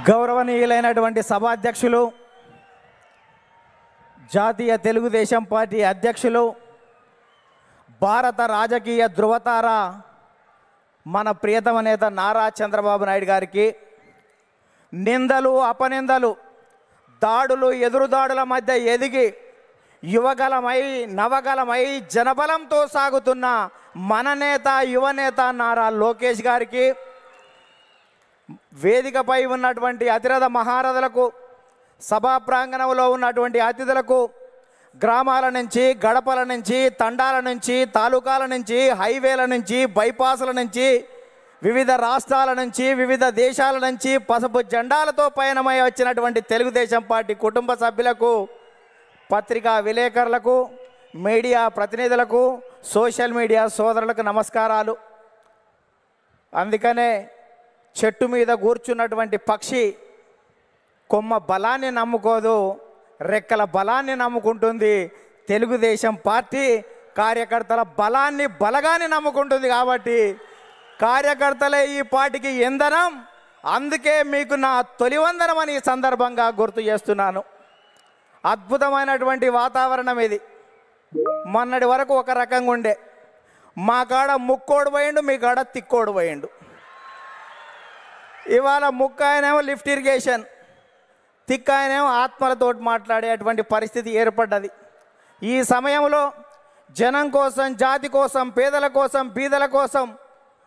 గౌరవనీయులైనటువంటి సభాధ్యక్షులు, జాతీయ తెలుగుదేశం పార్టీ అధ్యక్షులు, భారత రాజకీయ ధృవతార మన ప్రియతమ నేత నారా చంద్రబాబు నాయుడు గారికి నిందలు, అపనిందలు, దాడులు, ఎదురుదాడుల మధ్య ఎదిగి యువగలమై నవగలమై జనబలంతో సాగుతున్న మన నేత, యువనేత నారా లోకేష్ గారికి, వేదికపై ఉన్నటువంటి అతిరథ మహారథులకు, సభా ప్రాంగణంలో ఉన్నటువంటి అతిథులకు, గ్రామాల నుంచి, గడపల నుంచి, తండాల నుంచి, తాలూకాల నుంచి, హైవేల నుంచి, బైపాసుల నుంచి, వివిధ రాష్ట్రాల నుంచి, వివిధ దేశాల నుంచి పసుపు జెండాలతో పయనమై వచ్చినటువంటి తెలుగుదేశం పార్టీ కుటుంబ సభ్యులకు, పత్రికా విలేకరులకు, మీడియా ప్రతినిధులకు, సోషల్ మీడియా సోదరులకు నమస్కారాలు. అందుకనే చెట్టు మీద కూర్చున్నటువంటి పక్షి కొమ్మ బలాన్ని నమ్ముకోదు, రెక్కల బలాన్ని నమ్ముకుంటుంది. తెలుగుదేశం పార్టీ కార్యకర్తల బలాన్ని, బలగాన్ని నమ్ముకుంటుంది. కాబట్టి కార్యకర్తలే ఈ పార్టీకి ఇంధనం. అందుకే మీకు నా తొలి వందనం అని ఈ సందర్భంగా గుర్తు చేస్తున్నాను. అద్భుతమైనటువంటి వాతావరణం ఇది. మొన్నటి వరకు ఒక రకంగా ఉండే, మా కాడ ముక్కోడు పోయిండు, మీ కాడ తిక్కోడు పోయిండు. ఇవాళ ముక్క ఆయనేమో లిఫ్ట్ ఇరిగేషన్, తిక్క ఆయనేమో ఆత్మలతో మాట్లాడేటువంటి పరిస్థితి ఏర్పడ్డది. ఈ సమయంలో జనం కోసం, జాతి కోసం, పేదల కోసం, బీదల కోసం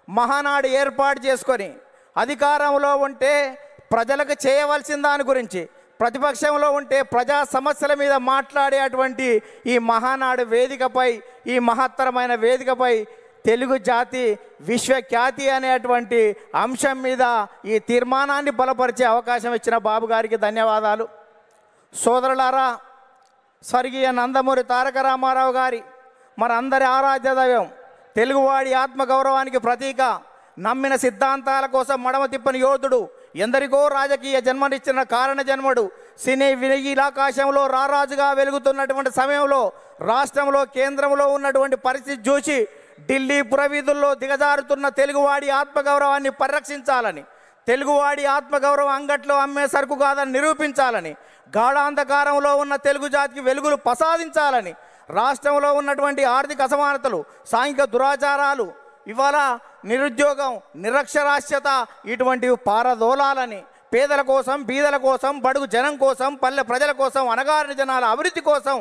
మహానాడు ఏర్పాటు చేసుకొని అధికారంలో ఉంటే ప్రజలకు చేయవలసిన దాని గురించి, ప్రతిపక్షంలో ఉంటే ప్రజా సమస్యల మీద మాట్లాడేటువంటి ఈ మహానాడు వేదికపై, ఈ మహత్తరమైన వేదికపై తెలుగు జాతి విశ్వఖ్యాతి అనేటువంటి అంశం మీద ఈ తీర్మానాన్ని బలపరిచే అవకాశం ఇచ్చిన బాబు గారికి ధన్యవాదాలు. సోదరులారా, స్వర్గీయ నందమూరి తారక రామారావు గారి మనందరి ఆరాధ్య దైవం, తెలుగువాడి ఆత్మగౌరవానికి ప్రతీక, నమ్మిన సిద్ధాంతాల కోసం మడమ తిప్పని యోధుడు, ఎందరికో రాజకీయ జన్మనిచ్చిన కారణ జన్ముడు, సినీ వినీలాకాశంలో రారాజుగా వెలుగుతున్నటువంటి సమయంలో రాష్ట్రంలో, కేంద్రంలో ఉన్నటువంటి పరిస్థితి చూసి ఢిల్లీ పురవీధుల్లో దిగజారుతున్న తెలుగువాడి ఆత్మగౌరవాన్ని పరిరక్షించాలని, తెలుగువాడి ఆత్మగౌరవం అంగట్లో అమ్మే సరుకు కాదని నిరూపించాలని, గాఢాంధకారంలో ఉన్న తెలుగు జాతికి వెలుగులు ప్రసాదించాలని, రాష్ట్రంలో ఉన్నటువంటి ఆర్థిక అసమానతలు, సాంఘిక దురాచారాలు, ఇవాళ నిరుద్యోగం, నిరక్షరాస్యత ఇటువంటివి పారదోలాలని, పేదల కోసం, బీదల కోసం, బడుగు జనం కోసం, పల్లె ప్రజల కోసం, అణగారిన జనాల అభివృద్ధి కోసం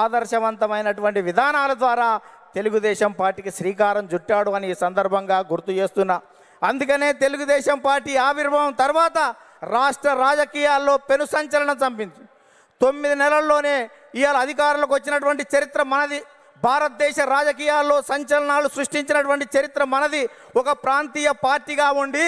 ఆదర్శవంతమైనటువంటి విధానాల ద్వారా తెలుగుదేశం పార్టీకి శ్రీకారం చుట్టాడు అని ఈ సందర్భంగా గుర్తు చేస్తున్నా. అందుకనే తెలుగుదేశం పార్టీ ఆవిర్భావం తర్వాత రాష్ట్ర రాజకీయాల్లో పెను సంచలనం చంపింది. 9 నెలల్లోనే ఇవాళ అధికారంలోకి వచ్చినటువంటి చరిత్ర మనది. భారతదేశ రాజకీయాల్లో సంచలనాలు సృష్టించినటువంటి చరిత్ర మనది. ఒక ప్రాంతీయ పార్టీగా ఉండి